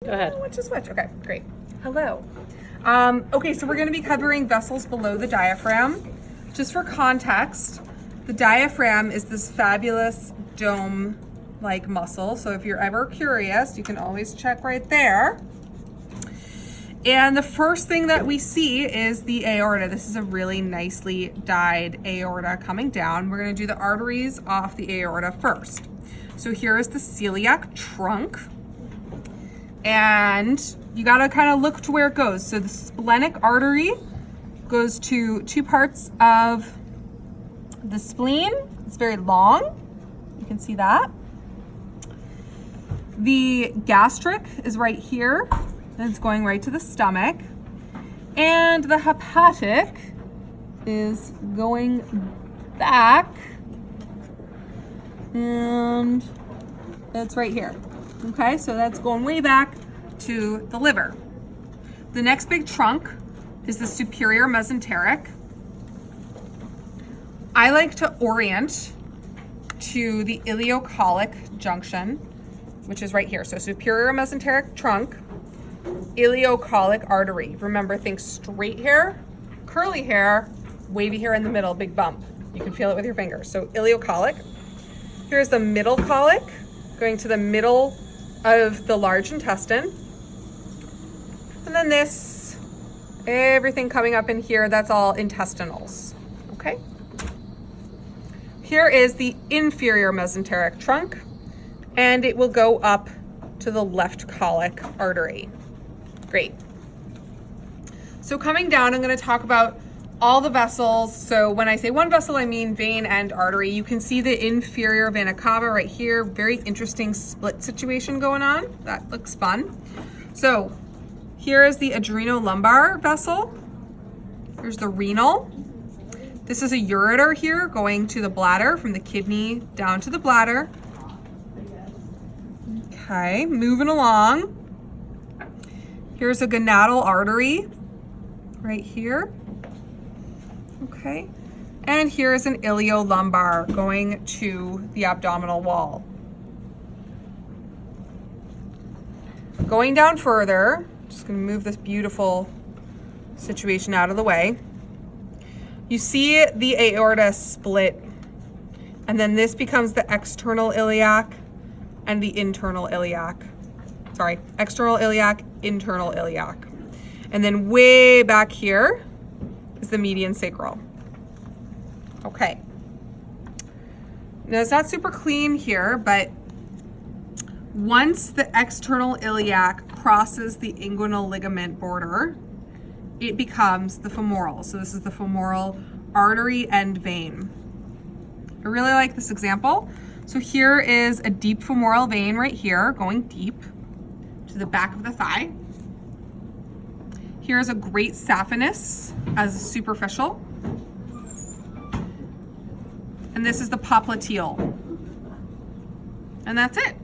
Go ahead. Which is which? Okay, great. Hello. Okay, so we're going to be covering vessels below the diaphragm. Just for context, the diaphragm is this fabulous dome-like muscle. So if you're ever curious, you can always check right there. And the first thing that we see is the aorta. This is a really nicely dyed aorta coming down. We're going to do the arteries off the aorta first. So here is the celiac trunk. And you got to kind of look to where it goes. So the splenic artery goes to two parts of the spleen. It's very long. You can see that. The gastric is right here. And it's going right to the stomach. And the hepatic is going back. And it's right here. Okay, so that's going way back to the liver. The next big trunk is the superior mesenteric. I like to orient to the ileocolic junction, which is right here. So superior mesenteric trunk, ileocolic artery. Remember, think straight hair, curly hair, wavy hair in the middle, big bump. You can feel it with your fingers. So ileocolic. Here's the middle colic, going to the middle of the large intestine. And then this, everything coming up in here, that's all intestinals, okay? Here is the inferior mesenteric trunk, and it will go up to the left colic artery. Great. So coming down, I'm going to talk about all the vessels. So when I say one vessel, I mean vein and artery. You can see the inferior vena cava right here. Very interesting split situation going on. That looks fun. So here is the adrenolumbar vessel. Here's the renal. This is a ureter here going to the bladder, from the kidney down to the bladder. Okay, moving along. Here's a gonadal artery right here. Okay, and here is an iliolumbar going to the abdominal wall. Going down further, just going to move this beautiful situation out of the way. You see the aorta split, and then this becomes the external iliac and the internal iliac. Sorry, external iliac, internal iliac. And then way back here is the median sacral. Okay. Now it's not super clean here, but once the external iliac crosses the inguinal ligament border, it becomes the femoral. So this is the femoral artery and vein. I really like this example. So here is a deep femoral vein right here, going deep to the back of the thigh. Here's a great saphenous as a superficial. And this is the popliteal. And that's it.